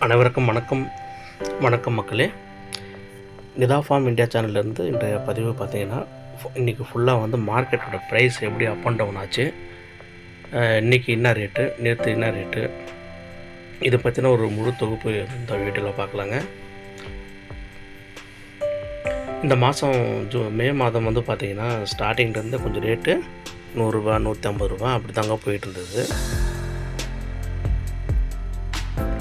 அனைவருக்கும் வணக்கம் மக்களே. நிதா ஃபார்ம் இந்தியா சேனல்லேருந்து இன்றைய பதிவு பார்த்தீங்கன்னா, இன்றைக்கி ஃபுல்லாக வந்து மார்க்கெட்டோட ப்ரைஸ் எப்படி அப் அண்ட் டவுன் ஆச்சு, இன்றைக்கி என்ன ரேட்டு, நேற்று என்ன ரேட்டு, இதை பற்றின ஒரு முழு தொகுப்பு இந்த வீடியோவில் பார்க்கலாங்க. இந்த மாதம் மே மாதம் வந்து பார்த்திங்கன்னா ஸ்டார்டிங்லேருந்து கொஞ்சம் ரேட்டு 100 ரூபா 150 ரூபா அப்படி தாங்க போயிட்டு இருந்தது.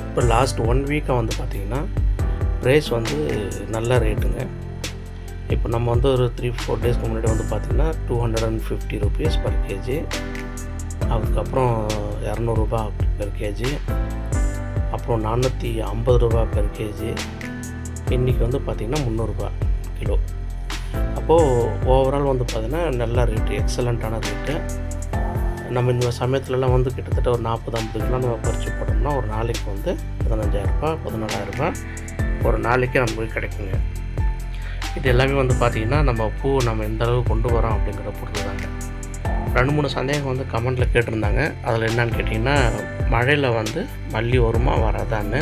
இப்போ லாஸ்ட் 1 வீக்காக வந்து பார்த்திங்கன்னா ப்ரைஸ் வந்து நல்ல ரேட்டுங்க. இப்போ நம்ம வந்து ஒரு 3-4 டேஸ்க்கு முன்னாடி வந்து பார்த்திங்கன்னா 250 rupees per kg, அதுக்கப்புறம் 200 ரூபா per kg, அப்புறம் 450 ரூபா per kg, இன்றைக்கி வந்து பார்த்திங்கன்னா 300 ரூபா கிலோ. அப்போது ஓவரால் வந்து பார்த்திங்கன்னா நல்ல ரேட்டு, எக்ஸலண்ட்டான ரேட்டு. நம்ம இந்த சமயத்துலலாம் வந்து கிட்டத்தட்ட ஒரு 40-50 கிலோ நம்ம பறித்து போட்டோம்னா ஒரு நாளைக்கு வந்து 15,000 14,000 ஒரு நாளைக்கு நமக்கு கிடைக்குங்க. இது எல்லாமே வந்து பார்த்திங்கன்னா நம்ம பூ நம்ம எந்த அளவு கொண்டு வரோம் அப்படிங்கிற பொறுத்து தாங்க. 2-3 சந்தேகம் வந்து கமெண்ட்டில் கேட்டிருந்தாங்க. அதில் என்னன்னு கேட்டிங்கன்னா, மழையில் வந்து மல்லி வருமா வராதான்னு.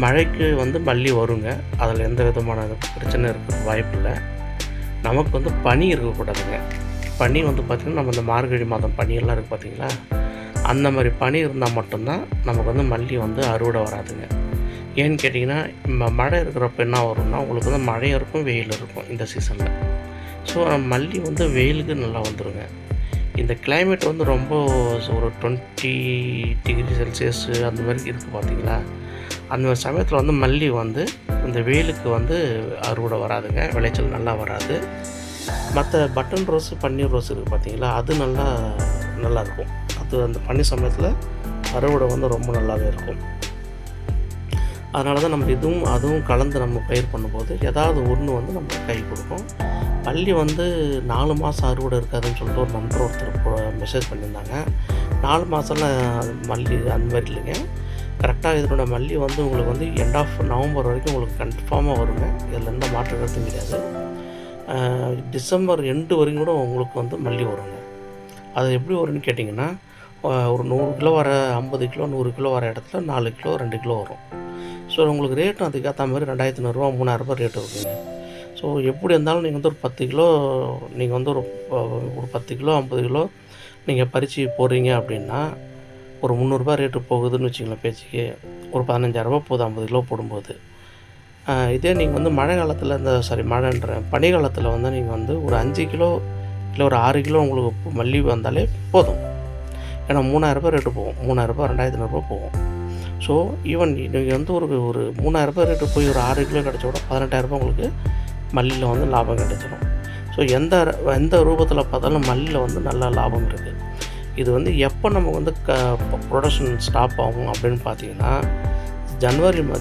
மழைக்கு வந்து மல்லி வருங்க, அதில் எந்த விதமான பிரச்சனை இருக்க வாய்ப்பு இல்லை. நமக்கு வந்து பனி இருக்கக்கூடாதுங்க. பனி வந்து பார்த்திங்கன்னா நம்ம இந்த மார்கழி மாதம் பனியெல்லாம் இருக்குது பார்த்திங்களா, அந்த மாதிரி பனி இருந்தால் மட்டும்தான் நமக்கு வந்து மல்லி வந்து அறுவடை வராதுங்க. ஏன்னு கேட்டிங்கன்னா, மழை இருக்கிறப்ப என்ன வரும்னா உங்களுக்கு வந்து மழையும் இருக்கும் வெயில் இருக்கும் இந்த சீசனில். ஸோ மல்லி வந்து வெயிலுக்கு நல்லா வந்துடுங்க. இந்த கிளைமேட் வந்து ரொம்ப ஒரு 20 டிகிரி செல்சியஸ் அந்த மாதிரி இருக்குது பார்த்திங்களா, அந்த சமயத்தில் வந்து மல்லி வந்து இந்த வெயிலுக்கு வந்து அறுவடை வராதுங்க, விளைச்சல் நல்லா வராது. மற்ற பட்டன் ரோஸு பன்னீர் ரோஸ் இருக்குது பார்த்திங்களா, அது நல்லாயிருக்கும். அது அந்த பனி சமயத்தில் அறுவடை வந்து ரொம்ப நல்லாவே இருக்கும். அதனால தான் நம்ம அதுவும் கலந்து நம்ம பயிர் பண்ணும்போது ஏதாவது ஒன்று வந்து நம்ம கை கொடுக்கும். மல்லி வந்து 4 மாதம் அறுவடை இருக்காதுன்னு சொல்லிட்டு ஒரு நண்பர் ஒருத்தர் மெசேஜ் பண்ணியிருந்தாங்க. 4 மாதம்லாம் மல்லி அந்த மாதிரி இல்லைங்க. கரெக்டாக இதனோட மல்லி வந்து உங்களுக்கு வந்து எண்ட் ஆஃப் நவம்பர் வரைக்கும் உங்களுக்கு கன்ஃபார்மாக வருங்க. இதில் எந்த மாற்று கருத்தும் கிடையாது. டிசம்பர் எண்டு வரைக்கும் கூட உங்களுக்கு வந்து மல்லி வருங்க. அது எப்படி வரும்னு கேட்டிங்கன்னா, ஒரு 100 கிலோ வர 50 கிலோ 100 கிலோ வர இடத்துல 4 கிலோ 2 கிலோ வரும். ஸோ உங்களுக்கு ரேட்டும் அதுக்கேற்ற மாதிரி 2,500 ரூபா 3,000 ரூபா ரேட்டு இருக்குங்க. ஸோ எப்படி இருந்தாலும் நீங்கள் வந்து ஒரு 10 கிலோ நீங்கள் வந்து ஒரு 10 கிலோ 50 கிலோ நீங்கள் பறித்து போடுறீங்க அப்படின்னா ஒரு 300 ரூபா ரேட்டு போகுதுன்னு வச்சுங்களேன் பேச்சுக்கு, ஒரு 15,000 ரூபா போகுது 50 கிலோ போடும்போது. இதே நீங்கள் வந்து மழை காலத்தில் பனி காலத்தில் வந்து நீங்கள் வந்து ஒரு 5 கிலோ இல்லை ஒரு 6 கிலோ உங்களுக்கு மல்லி வந்தாலே போதும். ஏன்னா 3,000 ரூபா ரேட்டு போகும், 3,000 ரூபா 2,500 ரூபா போகும். ஸோ ஈவன் நீங்கள் வந்து ஒரு 3,000 ரூபா ரேட்டு போய் ஒரு 6 கிலோ கிடச்ச கூட 18,000 ரூபா உங்களுக்கு மல்லியில் வந்து லாபம் கிடைச்சிடும். ஸோ எந்த ரூபத்தில் பார்த்தாலும் மல்லியில் வந்து நல்ல லாபம் இருக்குது. இது வந்து எப்போ நம்ம வந்து ப்ரொடக்ஷன் ஸ்டாப் ஆகும் அப்படின்னு பார்த்தீங்கன்னா,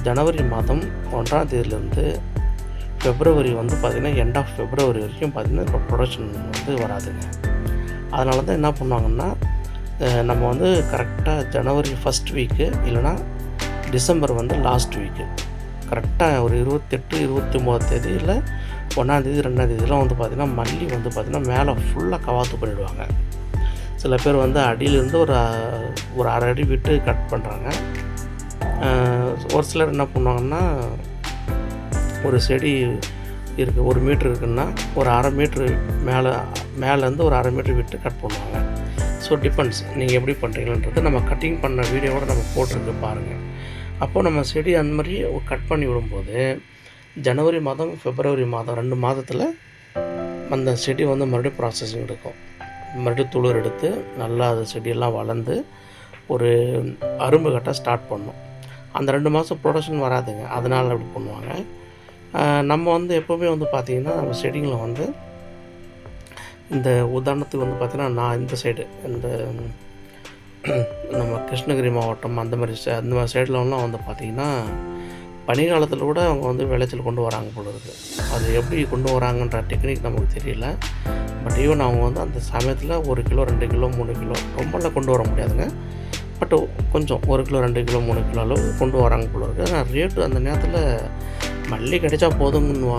ஜனவரி மாதம் 1ஆம் தேதியிலேருந்து ஃபெப்ரவரி வந்து பார்த்திங்கன்னா எண்ட் ஆஃப் ஃபெப்ரவரி வரைக்கும் பார்த்திங்கன்னா இப்போ ப்ரொடக்ஷன் வந்து வராதுங்க. அதனால தான் என்ன பண்ணுவாங்கன்னா, நம்ம வந்து கரெக்டாக ஜனவரி ஃபஸ்ட் வீக்கு இல்லைனா டிசம்பர் வந்து லாஸ்ட் வீக்கு கரெக்டாக ஒரு 28 29 தேதி இல்லை 1ஆம் தேதி 2ஆம் தேதியெலாம் வந்து பார்த்திங்கன்னா மல்லி வந்து பார்த்திங்கன்னா மேலே ஃபுல்லாக கவாத்து பண்ணிவிடுவாங்க. சில பேர் வந்து அடியிலேருந்து ஒரு அரை அடி விட்டு கட் பண்ணுறாங்க. ஒரு சிலர் என்ன பண்ணுவாங்கன்னா, ஒரு செடி இருக்குது 1 மீட்ரு இருக்குன்னா ஒரு அரை மீட்ரு மேலேருந்து ஒரு அரை மீட்ரு விட்டு கட் பண்ணுவாங்க. ஸோ டிபெண்ட்ஸ் நீங்கள் எப்படி பண்ணுறீங்கன்றது நம்ம கட்டிங் பண்ண வீடியோவோட நம்ம போட்டிருக்கு பாருங்கள். அப்போது நம்ம செடி அந்த மாதிரி கட் பண்ணி விடும்போது ஜனவரி மாதம் ஃபெப்ரவரி மாதம் 2 மாதத்தில் அந்த செடி வந்து மறுபடியும் ப்ராசஸிங் எடுக்கும். மறுபடியும் துளிர் எடுத்து நல்லா அது செடியெல்லாம் வளர்ந்து ஒரு அரும்பு கட்ட ஸ்டார்ட் பண்ணும். அந்த 2 மாதம் ப்ரொடக்ஷன் வராதுங்க, அதனால் அப்படி பண்ணுவாங்க. நம்ம வந்து எப்போவுமே வந்து பார்த்திங்கன்னா நம்ம செடிகளை வந்து இந்த உதாரணத்துக்கு வந்து பார்த்திங்கன்னா, நான் இந்த சைடு இந்த நம்ம கிருஷ்ணகிரி மாவட்டம் அந்த மாதிரி சைட்லலாம் வந்து பார்த்திங்கன்னா பனிக்காலத்தில் கூட அவங்க வந்து விளைச்சல் கொண்டு வராங்க போல இருக்குது. அது எப்படி கொண்டு வராங்கன்ற டெக்னிக் நமக்கு தெரியல. பட் ஈவன் அவங்க வந்து அந்த சமயத்தில் 1 கிலோ 2 கிலோ 3 கிலோ ரொம்பலாம் கொண்டு வர முடியாதுங்க. பட் கொஞ்சம் 1 கிலோ 2 கிலோ 3 கிலோ அளவு கொண்டு வராங்க போல இருக்குது. ஆனால் ரேட்டு அந்த நேரத்தில் மல்லி கிடைச்சா போதும்னு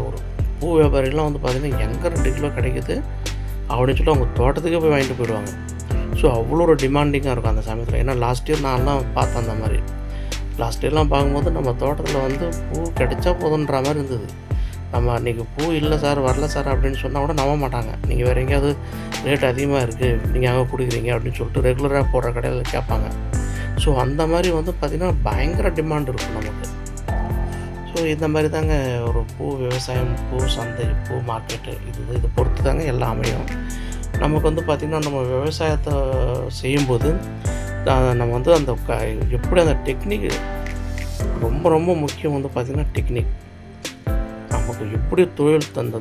ஒரு பூ வியாபாரிகள்லாம் வந்து பார்த்திங்கன்னா எங்கே 2 கிலோ கிடைக்குது அப்படின்னு சொல்லி அவங்க தோட்டத்துக்கே போய் வாங்கிட்டு போயிடுவாங்க. ஸோ அவ்வளோ ஒரு டிமாண்டிங்காக இருக்கும் அந்த சமயத்தில். ஏன்னா லாஸ்ட் இயர் நான்லாம் பார்த்தேன் அந்த மாதிரி லாஸ்ட் இயர்லாம் பார்க்கும்போது நம்ம தோட்டத்தில் வந்து பூ கிடைச்சா போதுன்ற மாதிரி இருந்தது. நம்ம அன்றைக்கி பூ இல்லை சார், வரல சார் அப்படின்னு சொன்னால் கூட நம்ப மாட்டாங்க. நீங்கள் வேறு எங்கேயாவது ரேட் அதிகமாக இருக்குது, நீங்கள் அங்கே கொடுக்குறீங்க அப்படின்னு சொல்லிட்டு ரெகுலராக போடுற கடையில் கேட்பாங்க. ஸோ அந்த மாதிரி வந்து பார்த்திங்கன்னா பயங்கர டிமாண்ட் இருக்கும் நமக்கு. ஸோ இந்த மாதிரி தாங்க ஒரு பூ விவசாயம், பூ சந்தை, பூ மார்க்கெட்டு இது பொறுத்து தாங்க எல்லாம் அமையும். நமக்கு வந்து பார்த்திங்கன்னா நம்ம விவசாயத்தை செய்யும்போது நம்ம வந்து அந்த எப்படி அந்த டெக்னிக் ரொம்ப ரொம்ப முக்கியம். வந்து பார்த்திங்கன்னா டெக்னிக் நமக்கு எப்படி அந்த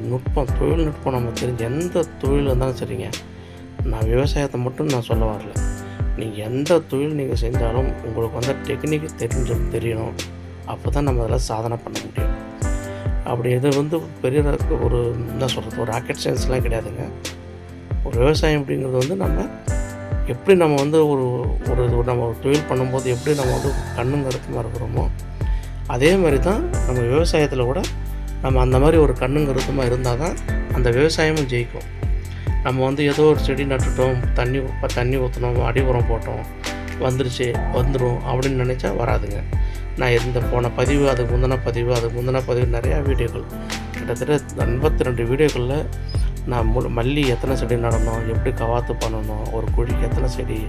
தொழில்நுட்பம் நம்ம தெரிஞ்ச எந்த தொழில் இருந்தாலும் சரிங்க. நான் விவசாயத்தை மட்டும் நான் சொல்ல வரல. நீங்கள் எந்த தொழில் நீங்கள் செஞ்சாலும் உங்களுக்கு வந்து டெக்னிக் தெரியணும். அப்போ தான் நம்ம அதில் சாதனை பண்ண முடியும். அப்படி இது வந்து பெரிய ஒரு என்ன சொல்கிறது, ஒரு ராக்கெட் சயின்ஸ்லாம் கிடையாதுங்க. ஒரு விவசாயம் அப்படிங்கிறது வந்து எப்படி நம்ம வந்து நம்ம ஒரு தொழில் பண்ணும்போது எப்படி நம்ம வந்து கண்ணும் கருத்துமாக இருக்கிறோமோ, அதே மாதிரி தான் நம்ம விவசாயத்தில் கூட நம்ம அந்த மாதிரி ஒரு கண்ணும் கருத்துமாக இருந்தால் தான் அந்த விவசாயமும் ஜெயிக்கும். நம்ம வந்து ஏதோ ஒரு செடி நட்டுட்டோம், தண்ணி ஊற்றினோம், அடி உரம் போட்டோம், வந்துடும் அப்படின்னு நினச்சா வராதுங்க. நான் இந்த போன பதிவு, அதுக்கு முந்தின பதிவு நிறையா வீடியோக்கள், கிட்டத்தட்ட 82 வீடியோக்களில் நான் மல்லி எத்தனை செடி நடணும், எப்படி கவாத்து பண்ணணும், ஒரு குழிக்கு எத்தனை செடி,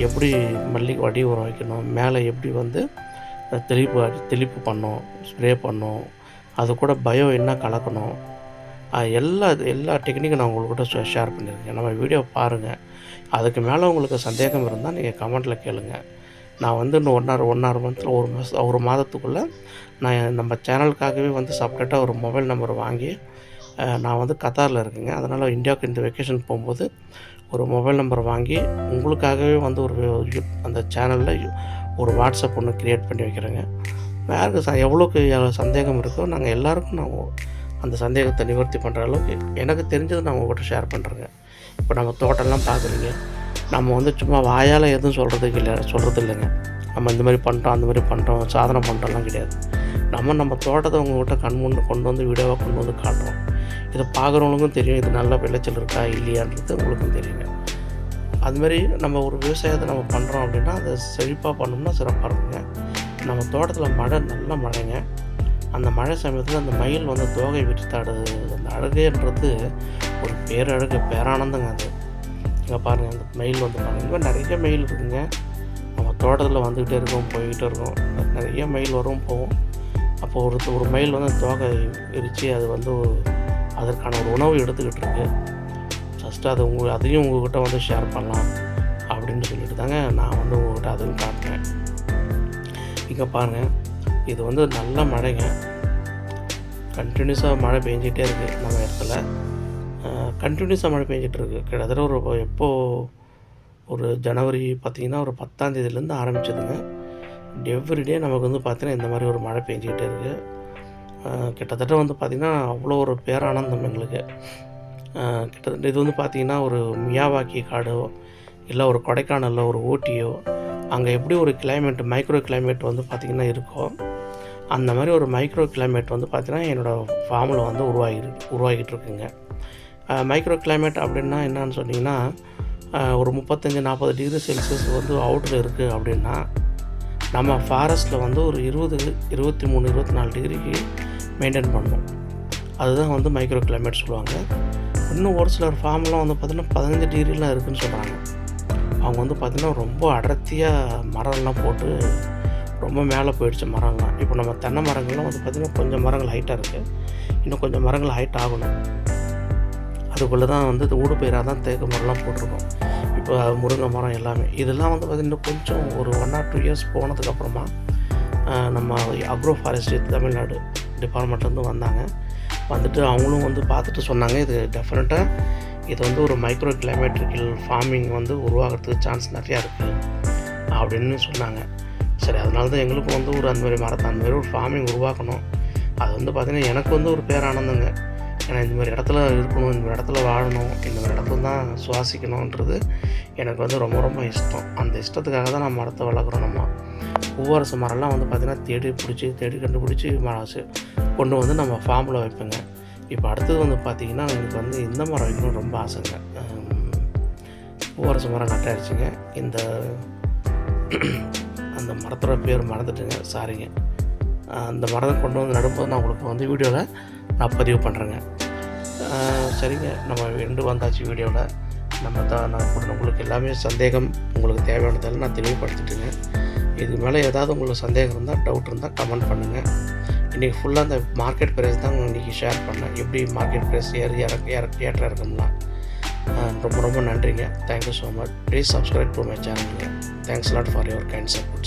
எப்படி மல்லிக்கு அடி உரம் வைக்கணும், மேலே எப்படி வந்து தெளிப்பு பண்ணோம், ஸ்ப்ரே பண்ணோம், அது கூட பயோ என்ன கலக்கணும், எல்லா டெக்னிக்கும் நான் உங்கள்கிட்ட ஷேர் பண்ணியிருக்கேன். நம்ம வீடியோ பாருங்கள். அதுக்கு மேலே உங்களுக்கு சந்தேகம் இருந்தால் நீங்கள் கமெண்ட்டில் கேளுங்கள். நான் வந்து இன்னும் ஒன் ஆர் மந்த்தில் ஒரு மாதத்துக்குள்ளே நான் நம்ம சேனலுக்காகவே வந்து செப்பரேட்டாக ஒரு மொபைல் நம்பர் வாங்கி, நான் வந்து கத்தாரில் இருக்கேங்க. அதனால் இந்தியாவுக்கு இந்த வெக்கேஷன் போகும்போது ஒரு மொபைல் நம்பர் வாங்கி உங்களுக்காகவே வந்து அந்த சேனலில் ஒரு வாட்ஸ்அப் ஒன்று க்ரியேட் பண்ணி வைக்கிறேங்க. யாருக்கு எவ்வளோக்கு சந்தேகம் இருக்கோ நாங்கள் எல்லாேருக்கும் நான் அந்த சந்தேகத்தை நிவர்த்தி பண்ணுற அளவுக்கு எனக்கு தெரிஞ்சதை நான் உங்கள்கிட்ட ஷேர் பண்ணுறேங்க. இப்போ நம்ம தோட்டம்லாம் பார்க்குறீங்க, நம்ம வந்து சும்மா வாயால் எதுவும் சொல்கிறது இல்லைங்க. நம்ம இந்த மாதிரி பண்ணுறோம், அந்த மாதிரி பண்ணுறோம், சாதனை பண்ணுறோம்லாம் கிடையாது. நம்ம தோட்டத்தை உங்கள்கிட்ட கொண்டு வந்து வீடியோவாக கொண்டு வந்து காட்டுறோம். இதை பார்க்குறவங்களுக்கும் தெரியும், இது நல்ல விளைச்சல் இருக்கா இல்லையான்றது உங்களுக்கும் தெரியுங்க. அதுமாரி நம்ம ஒரு விவசாயத்தை நம்ம பண்ணுறோம் அப்படின்னா அதை செழிப்பாக பண்ணோம்னா சிறப்பாக இருக்குங்க. நம்ம தோட்டத்தில் நல்ல மழைங்க. அந்த மழை சமயத்தில் அந்த மயில் வந்து தோகை விரித்தாடுது. அந்த அழகுன்றது ஒரு பேரானந்தங்க. அது இங்கே பாருங்கள், அந்த மயில் வந்து பாருங்கள், இந்த மாதிரி நிறைய மயில் இருக்குதுங்க. நம்ம தோட்டத்தில் வந்துக்கிட்டே இருக்கோம், போய்கிட்டே இருக்கோம். நிறைய மயில் வரும் போகும். அப்போது ஒரு மயில் வந்து தோகை விரித்து அது வந்து அதற்கான ஒரு உணவு எடுத்துக்கிட்டு இருக்கு. ஃபஸ்ட்டு அதையும் உங்கள்கிட்ட வந்து ஷேர் பண்ணலாம் அப்படின்னு சொல்லிட்டு தாங்க நான் வந்து உங்கள்கிட்ட அதையும் காட்டுறேன். இங்கே பாருங்கள், இது வந்து நல்ல மழைங்க. கண்டினியூஸாக மழை பெஞ்சிகிட்டே இருக்குது. நம்ம இடத்துல கண்டினியூஸாக மழை பெஞ்சிட்ருக்கு. கிட்டத்தட்ட ஒரு ஜனவரி பார்த்திங்கன்னா ஒரு 10ஆம் தேதியிலேருந்து ஆரம்பிச்சதுங்க. எவ்ரிடே நமக்கு வந்து பார்த்திங்கன்னா இந்த மாதிரி ஒரு மழை பெஞ்சிக்கிட்டே இருக்குது. கிட்டத்தட்ட வந்து பார்த்திங்கன்னா அவ்வளோ ஒரு பேரானந்தம் எங்களுக்கு. கிட்டத்தட்ட இது வந்து பார்த்திங்கன்னா ஒரு மியாவாக்கி காடோ இல்லை ஒரு கொடைக்கானலில் ஒரு ஊட்டியோ அங்கே எப்படி ஒரு மைக்ரோ கிளைமேட் வந்து பார்த்திங்கன்னா இருக்கோ, அந்த மாதிரி ஒரு மைக்ரோ கிளைமேட் வந்து பார்த்திங்கன்னா என்னோடய ஃபார்மில் வந்து உருவாகிட்டு இருக்குங்க. மைக்ரோ கிளைமேட் அப்படின்னா என்னன்னு சொன்னிங்கன்னா, ஒரு 35-40 டிகிரி செல்சியஸ் வந்து அவுட்டில் இருக்குது அப்படின்னா, நம்ம ஃபாரஸ்ட்டில் வந்து ஒரு 23-24 டிகிரிக்கு மெயின்டைன் பண்ணணும். அதுதான் வந்து மைக்ரோ கிளைமேட் சொல்லுவாங்க. இன்னும் ஒரு சிலர் ஃபார்ம்லாம் வந்து பார்த்திங்கன்னா 15 டிகிரிலாம் இருக்குதுன்னு சொல்கிறாங்க. அவங்க வந்து பார்த்திங்கன்னா ரொம்ப அடர்த்தியாக மரம்லாம் போட்டு ரொம்ப மேலே போயிடுச்சு மரம்லாம். இப்போ நம்ம தென்னை மரங்கள்லாம் வந்து பார்த்திங்கன்னா கொஞ்சம் மரங்கள் ஹைட்டாக இருக்குது, இன்னும் கொஞ்சம் மரங்கள் ஹைட் ஆகணும். அதுக்குள்ளே தான் வந்து ஊடுபயிராக தான் தேக்கு மரம்லாம் போட்டிருக்கோம். இப்போ முருங்கை மரம் எல்லாமே இதெல்லாம் வந்து பார்த்திங்கன்னா கொஞ்சம் ஒரு 1 or 2 இயர்ஸ் போனதுக்கப்புறமா நம்ம அக்ரோ ஃபாரஸ்ட்ரி தமிழ்நாடு டிபார்ட்மெண்ட்லேருந்து வந்துட்டு அவங்களும் வந்து பார்த்துட்டு சொன்னாங்க, இது டெஃபினட்டாக இது வந்து ஒரு மைக்ரோ கிளைமேட்ரிக்கல் ஃபார்மிங் வந்து உருவாகிறதுக்கு சான்ஸ் நிறையா இருக்குது அப்படின்னு சொன்னாங்க. சரி, அதனால தான் எங்களுக்கும் வந்து அந்த மாதிரி ஒரு ஃபார்மிங் உருவாக்கணும். அது வந்து பார்த்திங்கன்னா எனக்கு வந்து ஒரு பேரானந்தங்க. ஏன்னா இந்த மாதிரி இடத்துல இருக்கணும், இந்த மாதிரி இடத்துல வாழணும், இந்த மாதிரி இடத்துல தான் சுவாசிக்கணுன்றது எனக்கு வந்து ரொம்ப ரொம்ப இஷ்டம். அந்த இஷ்டத்துக்காக தான் நான் மரத்தை வளர்க்குறோம். நம்ம பூவரச மரம்லாம் வந்து பார்த்திங்கன்னா தேடி கண்டுபிடிச்சி கொண்டு வந்து நம்ம ஃபார்மில் வைப்பேங்க. இப்போ அடுத்தது வந்து பார்த்திங்கன்னா எனக்கு வந்து இந்த மரம் வைக்கணும் ரொம்ப ஆசைங்க. பூவரச மரம் நட்டாயிடுச்சுங்க. அந்த மரத்தோட பேர் மறந்துட்டுங்க, சாரிங்க. அந்த மரத்தை கொண்டு வந்து நடும்போது நான் உங்களுக்கு வந்து வீடியோவில் நான் பதிவு பண்ணுறேங்க. சரிங்க, நம்ம எண்டு வந்தாச்சு வீடியோவில். நான் உங்களுக்கு எல்லாமே சந்தேகம் உங்களுக்கு தேவையானதெல்லாம் நான் தெளிவுபடுத்திட்டுங்க. இதுக்கு மேலே ஏதாவது உங்களுக்கு சந்தேகம் இருந்தால், டவுட் இருந்தால் கமெண்ட் பண்ணுங்கள். இன்றைக்கி ஃபுல்லாக அந்த மார்க்கெட் ப்ரைஸ் தான் இன்றைக்கி ஷேர் பண்ணேன். எப்படி மார்க்கெட் ப்ரைஸ் ஏற்ற இருக்கும்லாம். ரொம்ப ரொம்ப நன்றிங்க. Thank you so much. Please subscribe to my சேனலுங்க. Thanks lot for your kind support.